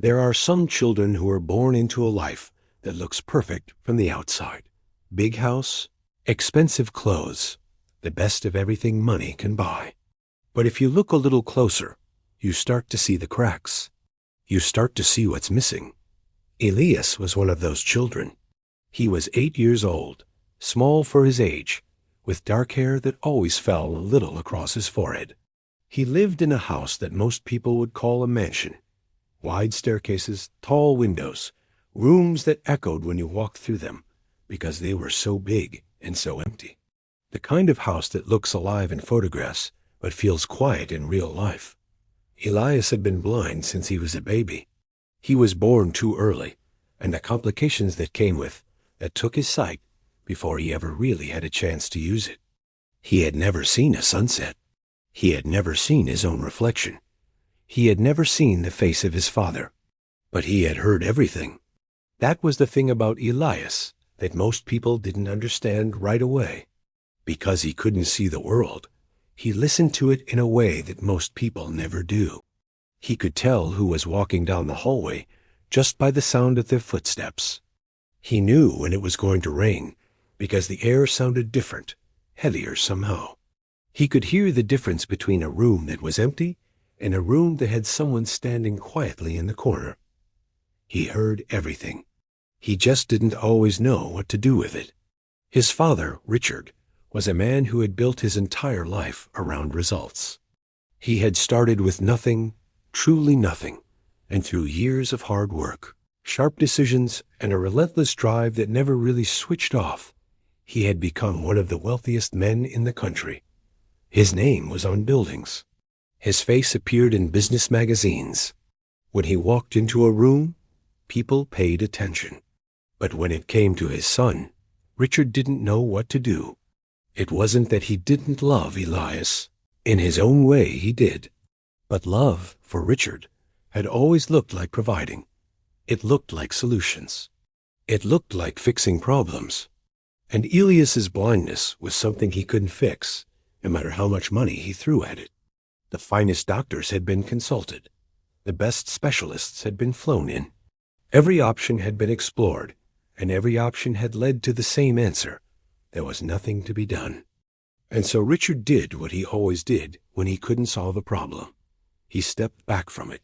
There are some children who are born into a life that looks perfect from the outside. Big house, expensive clothes, the best of everything money can buy. But if you look a little closer, you start to see the cracks. You start to see what's missing. Elias was one of those children. He was 8 years old, small for his age, with dark hair that always fell a little across his forehead. He lived in a house that most people would call a mansion. Wide staircases, tall windows, rooms that echoed when you walked through them, because they were so big and so empty. The kind of house that looks alive in photographs, but feels quiet in real life. Elias had been blind since he was a baby. He was born too early, and the complications that came with that took his sight before he ever really had a chance to use it. He had never seen a sunset. He had never seen his own reflection. He had never seen the face of his father. But he had heard everything. That was the thing about Elias that most people didn't understand right away. Because he couldn't see the world, he listened to it in a way that most people never do. He could tell who was walking down the hallway just by the sound of their footsteps. He knew when it was going to rain because the air sounded different, heavier somehow. He could hear the difference between a room that was empty and a room that had someone standing quietly in the corner. He heard everything. He just didn't always know what to do with it. His father, Richard, was a man who had built his entire life around results. He had started with nothing, truly nothing, and through years of hard work, sharp decisions, and a relentless drive that never really switched off, he had become one of the wealthiest men in the country. His name was on buildings. His face appeared in business magazines. When he walked into a room, people paid attention. But when it came to his son, Richard didn't know what to do. It wasn't that he didn't love Elias. In his own way, he did. But love, for Richard, had always looked like providing. It looked like solutions. It looked like fixing problems. And Elias's blindness was something he couldn't fix, no matter how much money he threw at it. The finest doctors had been consulted. The best specialists had been flown in. Every option had been explored, and every option had led to the same answer. There was nothing to be done. And so Richard did what he always did when he couldn't solve a problem. He stepped back from it.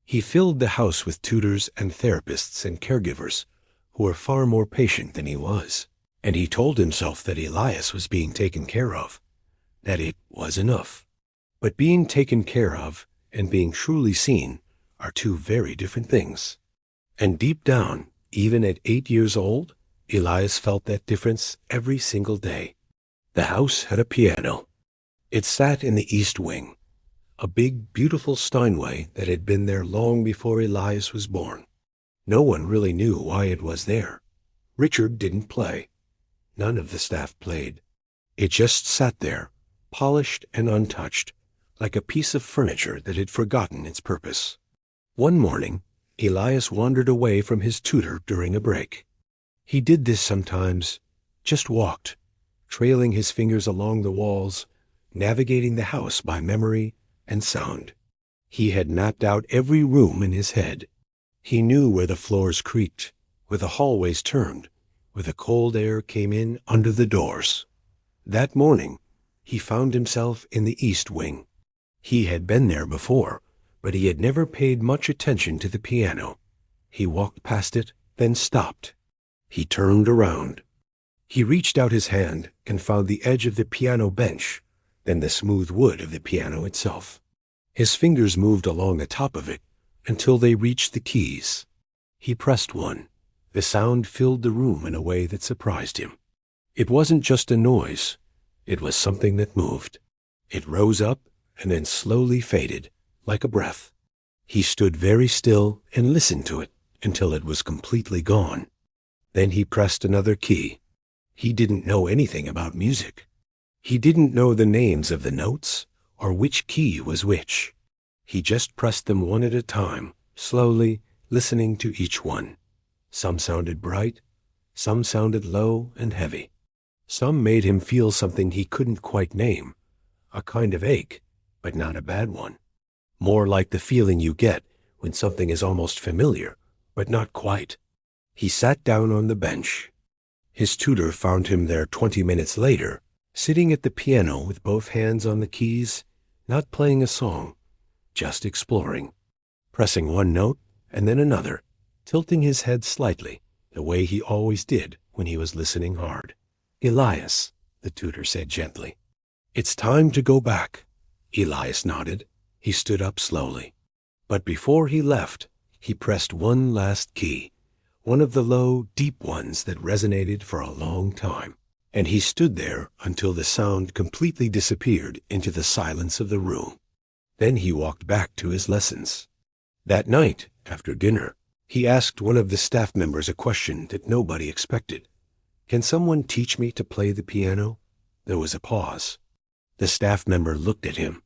He filled the house with tutors and therapists and caregivers who were far more patient than he was. And he told himself that Elias was being taken care of, that it was enough. But being taken care of and being truly seen are two very different things. And deep down, even at 8 years old, Elias felt that difference every single day. The house had a piano. It sat in the east wing, a big, beautiful Steinway that had been there long before Elias was born. No one really knew why it was there. Richard didn't play. None of the staff played. It just sat there, polished and untouched, like a piece of furniture that had forgotten its purpose. One morning, Elias wandered away from his tutor during a break. He did this sometimes, just walked, trailing his fingers along the walls, navigating the house by memory and sound. He had mapped out every room in his head. He knew where the floors creaked, where the hallways turned, where the cold air came in under the doors. That morning, he found himself in the east wing. He had been there before, but he had never paid much attention to the piano. He walked past it, then stopped. He turned around. He reached out his hand and found the edge of the piano bench, then the smooth wood of the piano itself. His fingers moved along the top of it until they reached the keys. He pressed one. The sound filled the room in a way that surprised him. It wasn't just a noise. It was something that moved. It rose up and then slowly faded, like a breath. He stood very still and listened to it until it was completely gone. Then he pressed another key. He didn't know anything about music. He didn't know the names of the notes or which key was which. He just pressed them one at a time, slowly, listening to each one. Some sounded bright, some sounded low and heavy. Some made him feel something he couldn't quite name, a kind of ache, but not a bad one. More like the feeling you get when something is almost familiar, but not quite. He sat down on the bench. His tutor found him there 20 minutes later, sitting at the piano with both hands on the keys, not playing a song, just exploring, pressing one note and then another, tilting his head slightly, the way he always did when he was listening hard. "Elias," the tutor said gently, "it's time to go back." Elias nodded. He stood up slowly. But before he left, he pressed one last key, one of the low, deep ones that resonated for a long time, and he stood there until the sound completely disappeared into the silence of the room. Then he walked back to his lessons. That night, after dinner, he asked one of the staff members a question that nobody expected. "Can someone teach me to play the piano?" There was a pause. The staff member looked at him,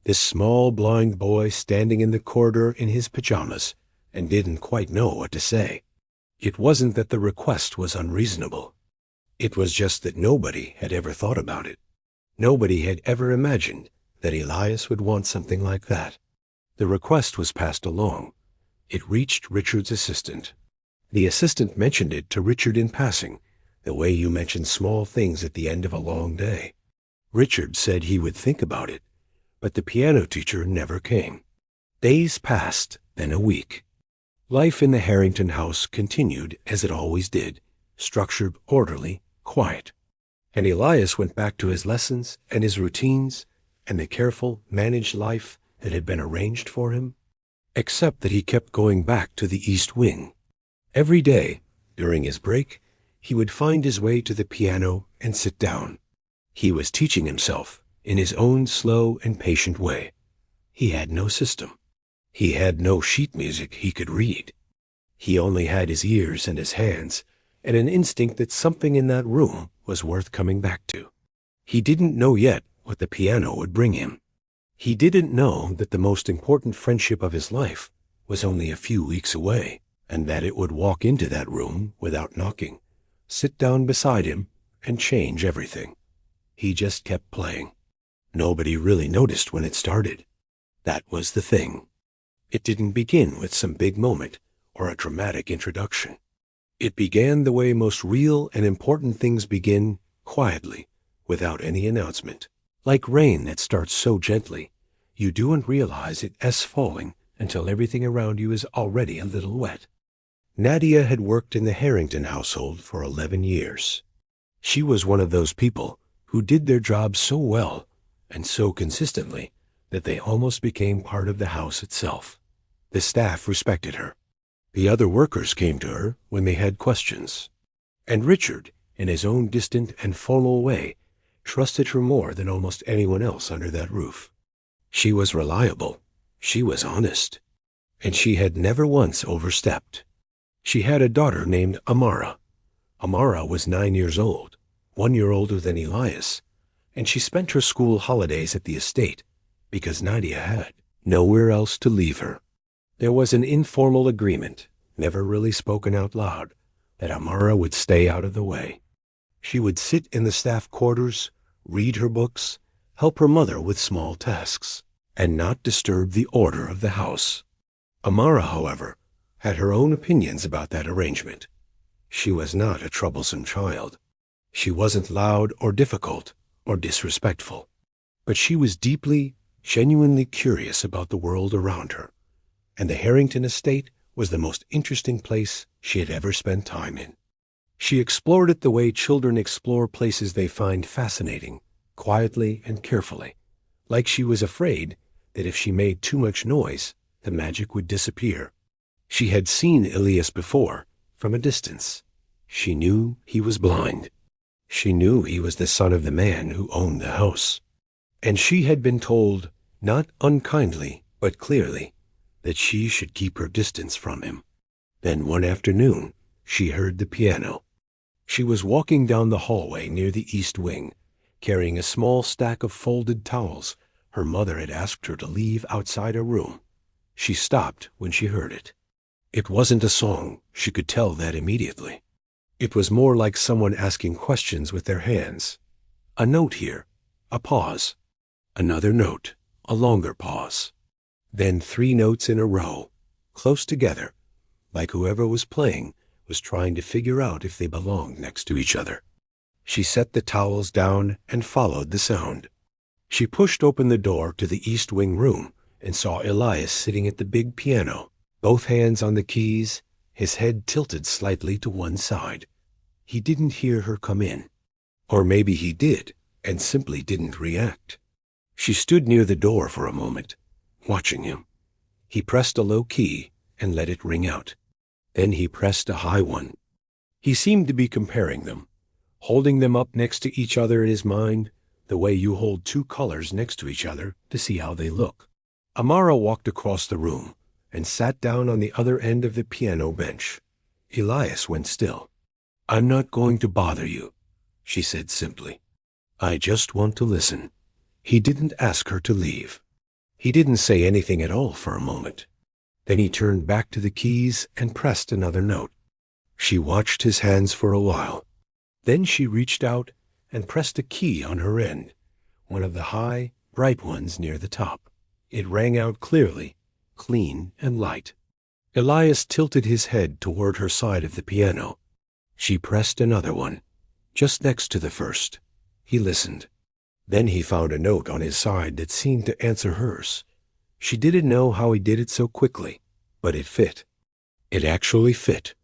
this small blind boy standing in the corridor in his pajamas, and didn't quite know what to say. It wasn't that the request was unreasonable. It was just that nobody had ever thought about it. Nobody had ever imagined that Elias would want something like that. The request was passed along. It reached Richard's assistant. The assistant mentioned it to Richard in passing, the way you mention small things at the end of a long day. Richard said he would think about it, but the piano teacher never came. Days passed, then a week. Life in the Harrington house continued as it always did, structured, orderly, quiet. And Elias went back to his lessons and his routines and the careful, managed life that had been arranged for him, except that he kept going back to the East Wing. Every day, during his break, he would find his way to the piano and sit down. He was teaching himself in his own slow and patient way. He had no system. He had no sheet music he could read. He only had his ears and his hands, and an instinct that something in that room was worth coming back to. He didn't know yet what the piano would bring him. He didn't know that the most important friendship of his life was only a few weeks away, and that it would walk into that room without knocking, sit down beside him, and change everything. He just kept playing. Nobody really noticed when it started. That was the thing. It didn't begin with some big moment or a dramatic introduction. It began the way most real and important things begin, quietly, without any announcement. Like rain that starts so gently, you don't realize it's falling until everything around you is already a little wet. Nadia had worked in the Harrington household for 11 years. She was one of those people who did their job so well and so consistently that they almost became part of the house itself. The staff respected her. The other workers came to her when they had questions. And Richard, in his own distant and formal way, trusted her more than almost anyone else under that roof. She was reliable. She was honest. And she had never once overstepped. She had a daughter named Amara. Amara was 9 years old, 1 year older than Elias, and she spent her school holidays at the estate because Nadia had nowhere else to leave her. There was an informal agreement, never really spoken out loud, that Amara would stay out of the way. She would sit in the staff quarters, read her books, help her mother with small tasks, and not disturb the order of the house. Amara, however, had her own opinions about that arrangement. She was not a troublesome child. She wasn't loud or difficult or disrespectful, but she was deeply, genuinely curious about the world around her, and the Harrington estate was the most interesting place she had ever spent time in. She explored it the way children explore places they find fascinating, quietly and carefully, like she was afraid that if she made too much noise, the magic would disappear. She had seen Elias before, from a distance. She knew he was blind. She knew he was the son of the man who owned the house. And she had been told, not unkindly, but clearly, that she should keep her distance from him. Then one afternoon, she heard the piano. She was walking down the hallway near the East Wing, carrying a small stack of folded towels her mother had asked her to leave outside her room. She stopped when she heard it. It wasn't a song, she could tell that immediately. It was more like someone asking questions with their hands. A note here, a pause. Another note, a longer pause. Then 3 notes in a row, close together, like whoever was playing was trying to figure out if they belonged next to each other. She set the towels down and followed the sound. She pushed open the door to the East Wing room and saw Elias sitting at the big piano, both hands on the keys, his head tilted slightly to one side. He didn't hear her come in. Or maybe he did and simply didn't react. She stood near the door for a moment, watching him. He pressed a low key and let it ring out. Then he pressed a high one. He seemed to be comparing them, holding them up next to each other in his mind, the way you hold two colors next to each other to see how they look. Amara walked across the room and sat down on the other end of the piano bench. Elias went still. "I'm not going to bother you," she said simply. "I just want to listen." He didn't ask her to leave. He didn't say anything at all for a moment. Then he turned back to the keys and pressed another note. She watched his hands for a while. Then she reached out and pressed a key on her end, one of the high, bright ones near the top. It rang out clearly, clean and light. Elias tilted his head toward her side of the piano. She pressed another one, just next to the first. He listened. Then he found a note on his side that seemed to answer hers. She didn't know how he did it so quickly, but it fit. It actually fit.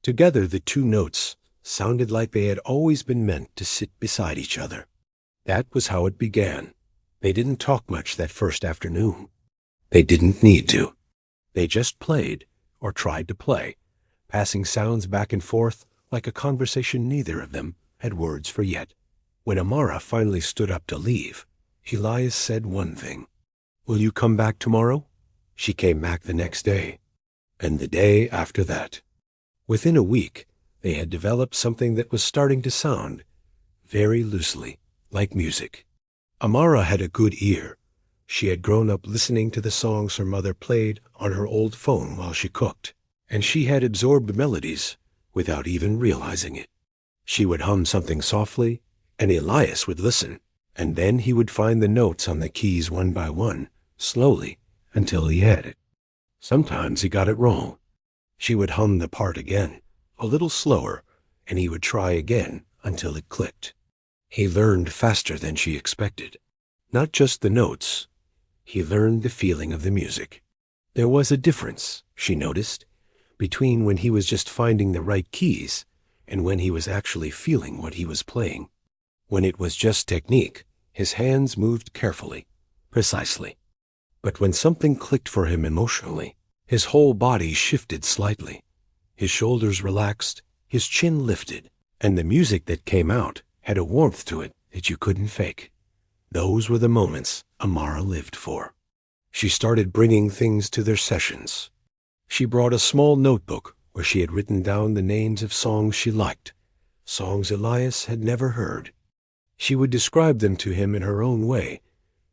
Together the two notes sounded like they had always been meant to sit beside each other. That was how it began. They didn't talk much that first afternoon. They didn't need to. They just played, or tried to play, passing sounds back and forth like a conversation neither of them had words for yet. When Amara finally stood up to leave, Elias said one thing. "Will you come back tomorrow?" She came back the next day, and the day after that. Within a week, they had developed something that was starting to sound, very loosely, like music. Amara had a good ear. She had grown up listening to the songs her mother played on her old phone while she cooked, and she had absorbed melodies without even realizing it. She would hum something softly, and Elias would listen, and then he would find the notes on the keys one by one, slowly, until he had it. Sometimes he got it wrong. She would hum the part again, a little slower, and he would try again until it clicked. He learned faster than she expected. Not just the notes. He learned the feeling of the music. There was a difference, she noticed, between when he was just finding the right keys and when he was actually feeling what he was playing. When it was just technique, his hands moved carefully, precisely. But when something clicked for him emotionally, his whole body shifted slightly. His shoulders relaxed, his chin lifted, and the music that came out had a warmth to it that you couldn't fake. Those were the moments Amara lived for. She started bringing things to their sessions. She brought a small notebook where she had written down the names of songs she liked, songs Elias had never heard. She would describe them to him in her own way,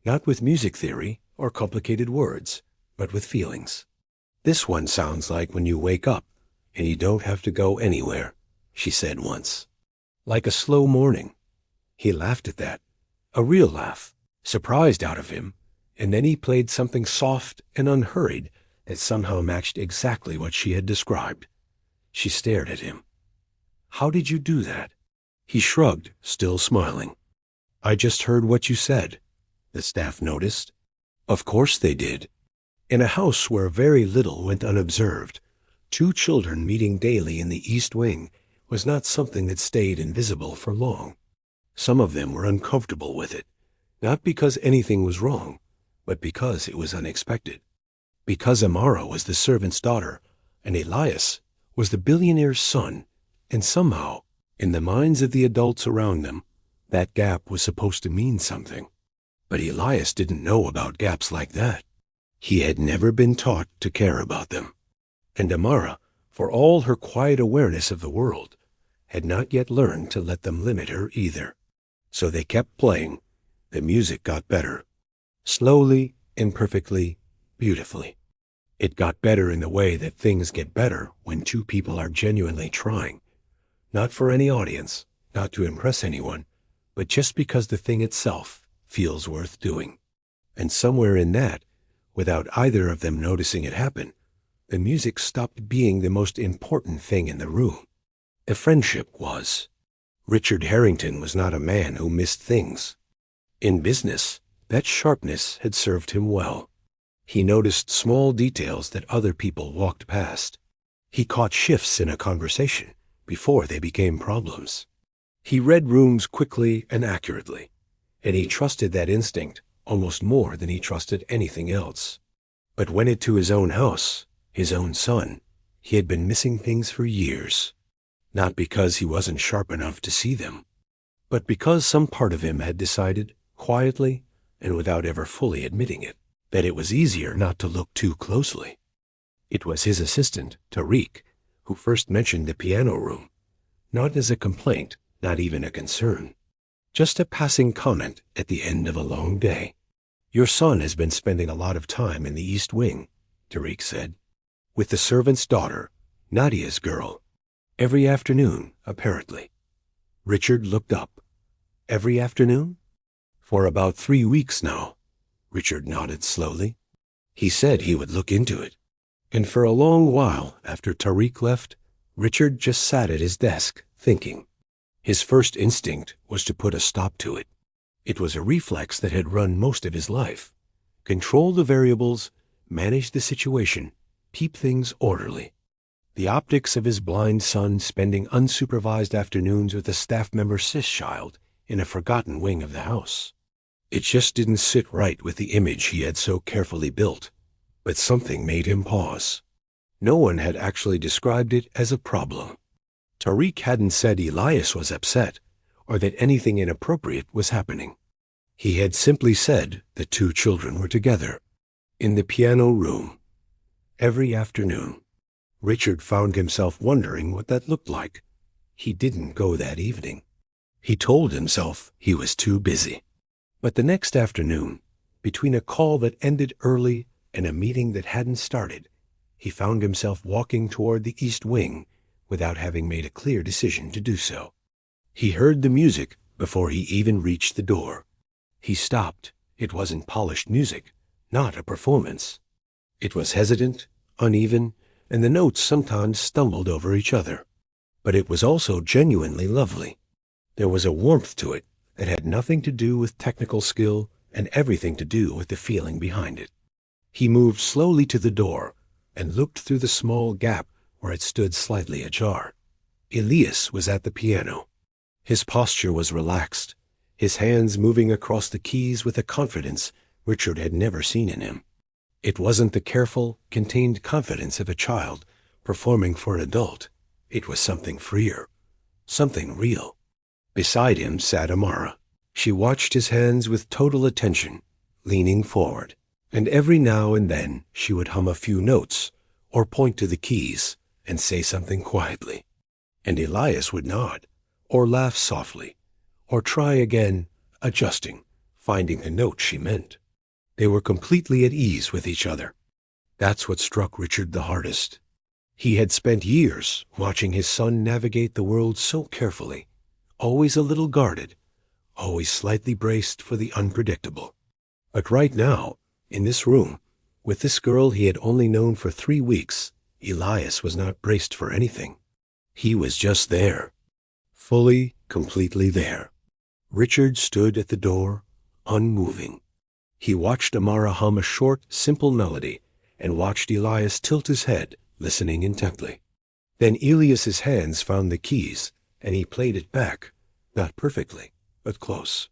not with music theory or complicated words, but with feelings. "This one sounds like when you wake up and you don't have to go anywhere," she said once. "Like a slow morning." He laughed at that, a real laugh, surprised out of him, and then he played something soft and unhurried that somehow matched exactly what she had described. She stared at him. "How did you do that?" He shrugged, still smiling. "I just heard what you said," the staff noticed. Of course they did. In a house where very little went unobserved, two children meeting daily in the East Wing was not something that stayed invisible for long. Some of them were uncomfortable with it, not because anything was wrong, but because it was unexpected. Because Amara was the servant's daughter, and Elias was the billionaire's son, and somehow, in the minds of the adults around them, that gap was supposed to mean something. But Elias didn't know about gaps like that. He had never been taught to care about them. And Amara, for all her quiet awareness of the world, had not yet learned to let them limit her either. So they kept playing. The music got better. Slowly, imperfectly, beautifully. It got better in the way that things get better when two people are genuinely trying. Not for any audience, not to impress anyone, but just because the thing itself feels worth doing. And somewhere in that, without either of them noticing it happen, The music stopped being the most important thing in the room. The friendship was. Richard Harrington was not a man who missed things. In business, that sharpness had served him well. He noticed small details that other people walked past. He caught shifts in a conversation before they became problems. He read rooms quickly and accurately, and he trusted that instinct almost more than he trusted anything else. But when it to his own house, his own son, he had been missing things for years. Not because he wasn't sharp enough to see them, but because some part of him had decided, quietly and without ever fully admitting it, that it was easier not to look too closely. It was his assistant, Tariq, who first mentioned the piano room, not as a complaint, not even a concern, just a passing comment at the end of a long day. "Your son has been spending a lot of time in the East Wing," Tariq said, "with the servant's daughter, Nadia's girl. Every afternoon, apparently." Richard looked up. "Every afternoon?" "For about 3 weeks now." Richard nodded slowly. He said he would look into it. And for a long while after Tariq left, Richard just sat at his desk, thinking. His first instinct was to put a stop to it. It was a reflex that had run most of his life. Control the variables, manage the situation, keep things orderly. The optics of his blind son spending unsupervised afternoons with a staff member's cis-child in a forgotten wing of the house. It just didn't sit right with the image he had so carefully built. But something made him pause. No one had actually described it as a problem. Tariq hadn't said Elias was upset, or that anything inappropriate was happening. He had simply said the two children were together, in the piano room, every afternoon. Richard found himself wondering what that looked like. He didn't go that evening. He told himself he was too busy. But the next afternoon, between a call that ended early and a meeting that hadn't started, he found himself walking toward the East Wing without having made a clear decision to do so. He heard the music before he even reached the door. He stopped. It wasn't polished music, not a performance. It was hesitant, uneven, and the notes sometimes stumbled over each other. But it was also genuinely lovely. There was a warmth to it that had nothing to do with technical skill and everything to do with the feeling behind it. He moved slowly to the door and looked through the small gap where it stood slightly ajar. Elias was at the piano. His posture was relaxed, his hands moving across the keys with a confidence Richard had never seen in him. It wasn't the careful, contained confidence of a child performing for an adult. It was something freer, something real. Beside him sat Amara. She watched his hands with total attention, leaning forward, and every now and then she would hum a few notes or point to the keys and say something quietly. And Elias would nod, or laugh softly, or try again, adjusting, finding the note she meant. They were completely at ease with each other. That's what struck Richard the hardest. He had spent years watching his son navigate the world so carefully, always a little guarded, always slightly braced for the unpredictable. But right now, in this room, with this girl he had only known for 3 weeks, Elias was not braced for anything. He was just there. Fully, completely there. Richard stood at the door, unmoving. He watched Amara hum a short, simple melody, and watched Elias tilt his head, listening intently. Then Elias's hands found the keys, and he played it back, not perfectly, but close.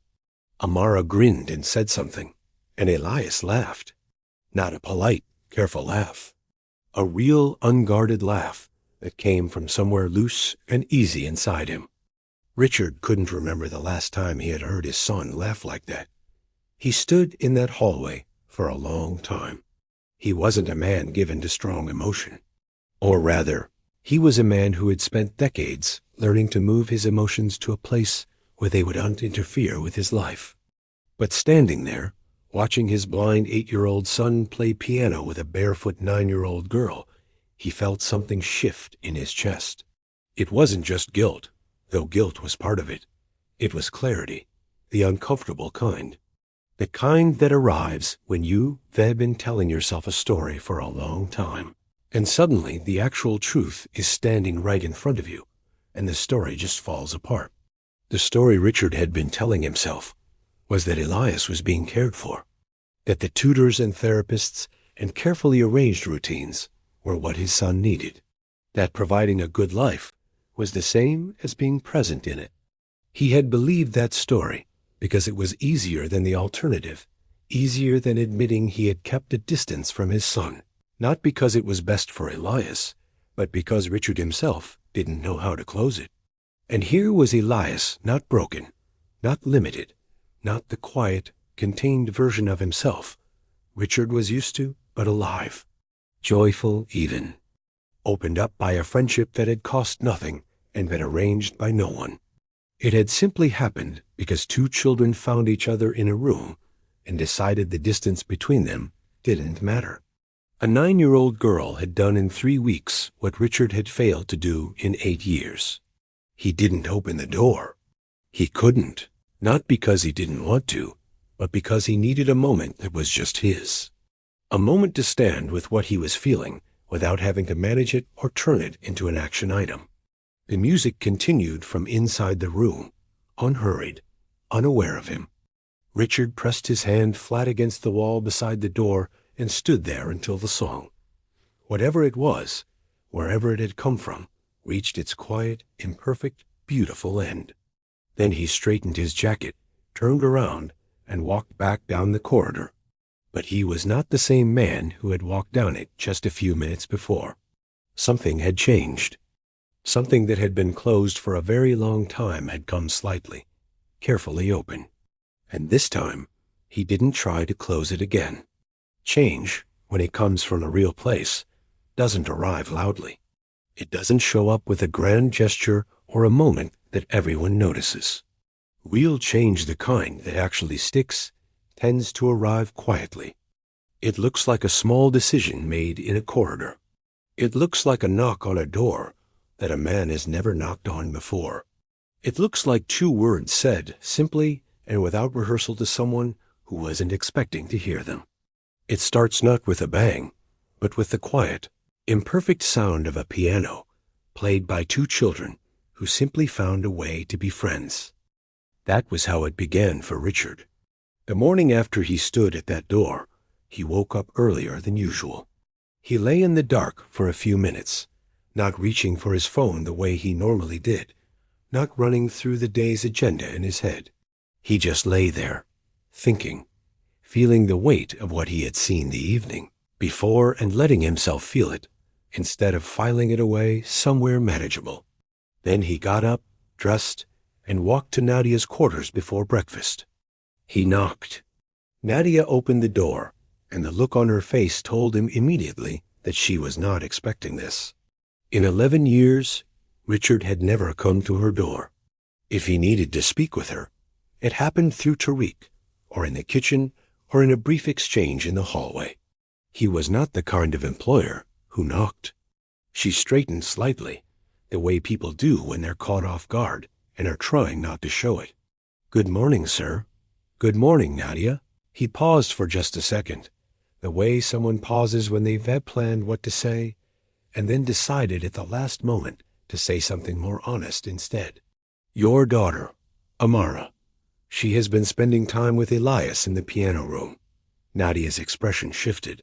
Amara grinned and said something, and Elias laughed. Not a polite, careful laugh. A real, unguarded laugh that came from somewhere loose and easy inside him. Richard couldn't remember the last time he had heard his son laugh like that. He stood in that hallway for a long time. He wasn't a man given to strong emotion. Or rather, he was a man who had spent decades learning to move his emotions to a place where they would not interfere with his life. But standing there, watching his blind 8-year-old son play piano with a barefoot 9-year-old girl, he felt something shift in his chest. It wasn't just guilt, though guilt was part of it. It was clarity, the uncomfortable kind. The kind that arrives when you have been telling yourself a story for a long time. And suddenly the actual truth is standing right in front of you, and the story just falls apart. The story Richard had been telling himself was that Elias was being cared for, that the tutors and therapists and carefully arranged routines were what his son needed, that providing a good life was the same as being present in it. He had believed that story because it was easier than the alternative, easier than admitting he had kept a distance from his son, not because it was best for Elias, but because Richard himself didn't know how to close it. And here was Elias, not broken, not limited, not the quiet, contained version of himself Richard was used to, but alive, joyful even, opened up by a friendship that had cost nothing and been arranged by no one. It had simply happened because two children found each other in a room and decided the distance between them didn't matter. A 9-year-old girl had done in 3 weeks what Richard had failed to do in 8 years. He didn't open the door. He couldn't, not because he didn't want to, but because he needed a moment that was just his. A moment to stand with what he was feeling without having to manage it or turn it into an action item. The music continued from inside the room, unhurried, unaware of him. Richard pressed his hand flat against the wall beside the door and stood there until the song, whatever it was, wherever it had come from, reached its quiet, imperfect, beautiful end. Then he straightened his jacket, turned around, and walked back down the corridor. But he was not the same man who had walked down it just a few minutes before. Something had changed. Something that had been closed for a very long time had come slightly, carefully open. And this time, he didn't try to close it again. Change, when it comes from a real place, doesn't arrive loudly. It doesn't show up with a grand gesture or a moment that everyone notices. Real change, the kind that actually sticks, tends to arrive quietly. It looks like a small decision made in a corridor. It looks like a knock on a door that a man has never knocked on before. It looks like 2 words said simply and without rehearsal to someone who wasn't expecting to hear them. It starts not with a bang, but with the quiet, imperfect sound of a piano played by 2 children who simply found a way to be friends. That was how it began for Richard. The morning after he stood at that door, he woke up earlier than usual. He lay in the dark for a few minutes, not reaching for his phone the way he normally did, not running through the day's agenda in his head. He just lay there, thinking, feeling the weight of what he had seen the evening before and letting himself feel it, instead of filing it away somewhere manageable. Then he got up, dressed, and walked to Nadia's quarters before breakfast. He knocked. Nadia opened the door, and the look on her face told him immediately that she was not expecting this. In 11 years, Richard had never come to her door. If he needed to speak with her, it happened through Tariq, or in the kitchen, or in a brief exchange in the hallway. He was not the kind of employer who knocked. She straightened slightly, the way people do when they're caught off guard and are trying not to show it. "Good morning, sir." "Good morning, Nadia." He paused for just a second, the way someone pauses when they've had planned what to say, and then decided at the last moment to say something more honest instead. "Your daughter, Amara. She has been spending time with Elias in the piano room." Nadia's expression shifted.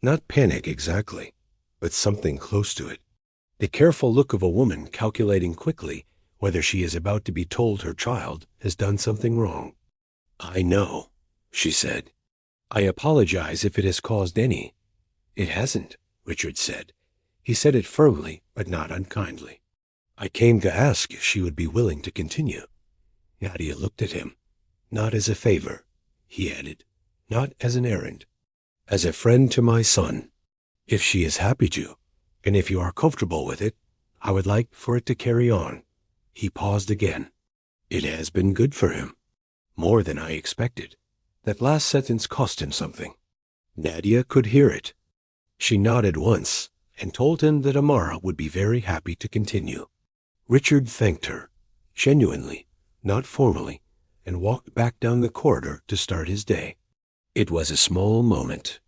Not panic exactly, but something close to it. The careful look of a woman calculating quickly whether she is about to be told her child has done something wrong. "I know," she said. "I apologize if it has caused any." "It hasn't," Richard said. He said it firmly, but not unkindly. "I came to ask if she would be willing to continue." Nadia looked at him. "Not as a favor," he added, "not as an errand. As a friend to my son. If she is happy to, and if you are comfortable with it, I would like for it to carry on." He paused again. "It has been good for him. More than I expected." That last sentence cost him something. Nadia could hear it. She nodded once and told him that Amara would be very happy to continue. Richard thanked her, genuinely, not formally, and walked back down the corridor to start his day. It was a small moment,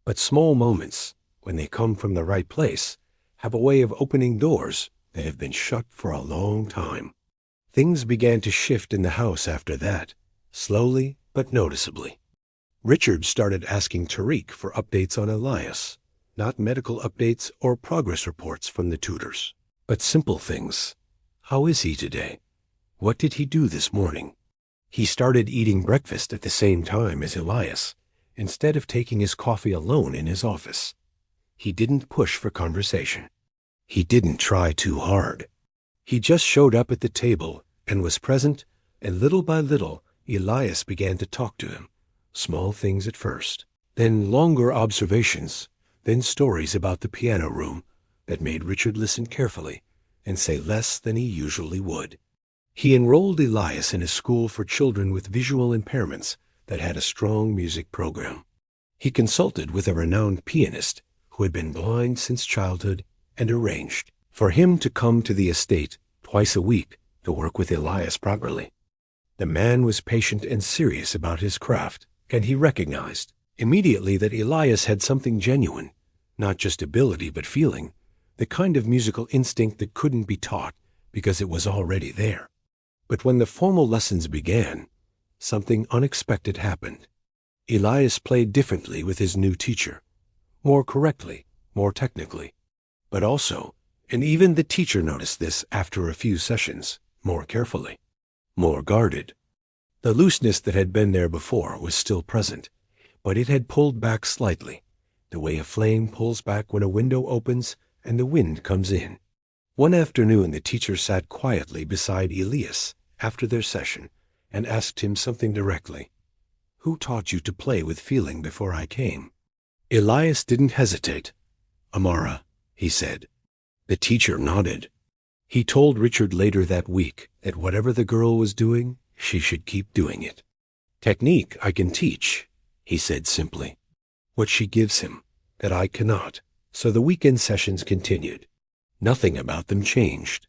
but small moments, when they come from the right place, have a way of opening doors that have been shut for a long time. Things began to shift in the house after that, slowly but noticeably. Richard started asking Tariq for updates on Elias, not medical updates or progress reports from the tutors, but simple things. How is he today? What did he do this morning? He started eating breakfast at the same time as Elias, instead of taking his coffee alone in his office. He didn't push for conversation. He didn't try too hard. He just showed up at the table and was present, and little by little, Elias began to talk to him. Small things at first, then longer observations, then stories about the piano room that made Richard listen carefully and say less than he usually would. He enrolled Elias in a school for children with visual impairments that had a strong music program. He consulted with a renowned pianist who had been blind since childhood and arranged for him to come to the estate twice a week to work with Elias properly. The man was patient and serious about his craft, and he recognized immediately that Elias had something genuine, not just ability but feeling, the kind of musical instinct that couldn't be taught because it was already there. But when the formal lessons began, something unexpected happened. Elias played differently with his new teacher, more correctly, more technically, but also, and even the teacher noticed this after a few sessions, more carefully, more guarded. The looseness that had been there before was still present, but it had pulled back slightly, the way a flame pulls back when a window opens and the wind comes in. One afternoon the teacher sat quietly beside Elias after their session and asked him something directly. "Who taught you to play with feeling before I came?" Elias didn't hesitate. "Amara," he said. The teacher nodded. He told Richard later that week that whatever the girl was doing, she should keep doing it. "Technique I can teach," he said simply. "What she gives him, that I cannot." So the weekend sessions continued. Nothing about them changed.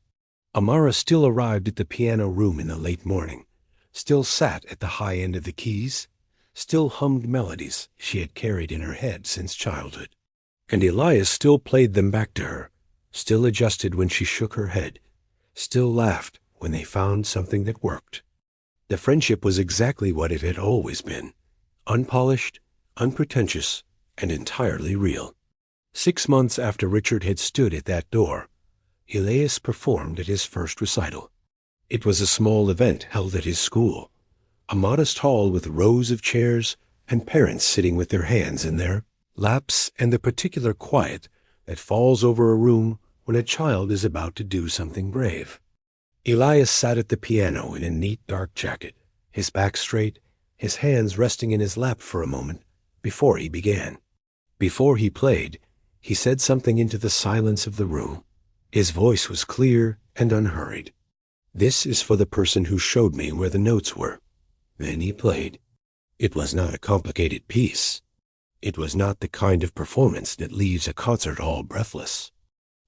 Amara still arrived at the piano room in the late morning, still sat at the high end of the keys, still hummed melodies she had carried in her head since childhood. And Elias still played them back to her, still adjusted when she shook her head, still laughed when they found something that worked. The friendship was exactly what it had always been, unpolished, unpretentious, and entirely real. 6 months after Richard had stood at that door, Elias performed at his first recital. It was a small event held at his school, a modest hall with rows of chairs and parents sitting with their hands in their laps and the particular quiet that falls over a room when a child is about to do something brave. Elias sat at the piano in a neat dark jacket, his back straight, his hands resting in his lap for a moment before he began. Before he played, he said something into the silence of the room. His voice was clear and unhurried. "This is for the person who showed me where the notes were." Then he played. It was not a complicated piece. It was not the kind of performance that leaves a concert hall breathless.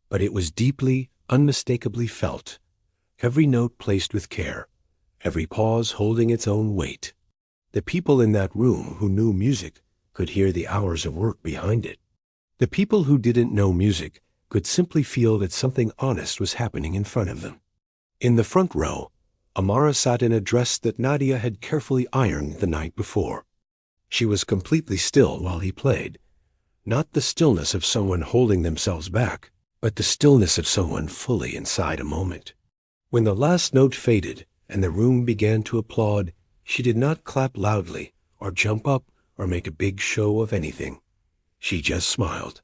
But it was deeply, unmistakably felt, every note placed with care, every pause holding its own weight. The people in that room who knew music could hear the hours of work behind it. The people who didn't know music could simply feel that something honest was happening in front of them. In the front row, Amara sat in a dress that Nadia had carefully ironed the night before. She was completely still while he played, not the stillness of someone holding themselves back, but the stillness of someone fully inside a moment. When the last note faded and the room began to applaud, she did not clap loudly or jump up or make a big show of anything. She just smiled,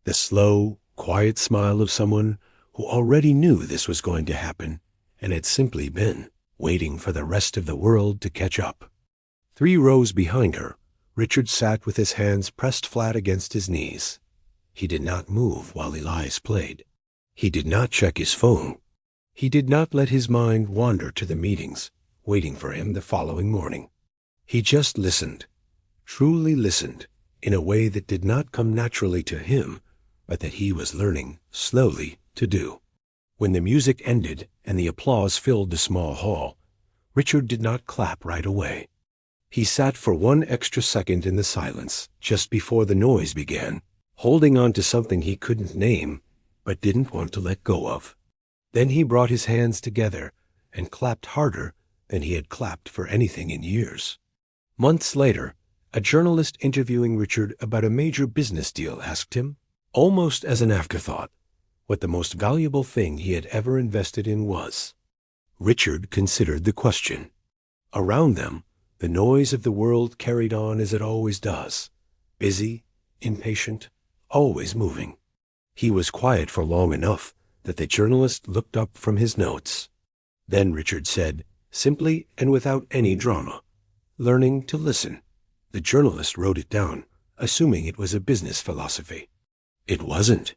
the slow, quiet smile of someone who already knew this was going to happen and had simply been waiting for the rest of the world to catch up. 3 rows behind her, Richard sat with his hands pressed flat against his knees. He did not move while Elias played. He did not check his phone. He did not let his mind wander to the meetings waiting for him the following morning. He just listened, truly listened, in a way that did not come naturally to him, but that he was learning slowly to do. When the music ended and the applause filled the small hall, Richard did not clap right away. He sat for 1 extra second in the silence just before the noise began, holding on to something he couldn't name, but didn't want to let go of. Then he brought his hands together and clapped harder than he had clapped for anything in years. Months later, a journalist interviewing Richard about a major business deal asked him, almost as an afterthought, what the most valuable thing he had ever invested in was. Richard considered the question. Around them, the noise of the world carried on as it always does, busy, impatient, always moving. He was quiet for long enough that the journalist looked up from his notes. Then Richard said, simply and without any drama, learning to listen. The journalist wrote it down, assuming it was a business philosophy. It wasn't.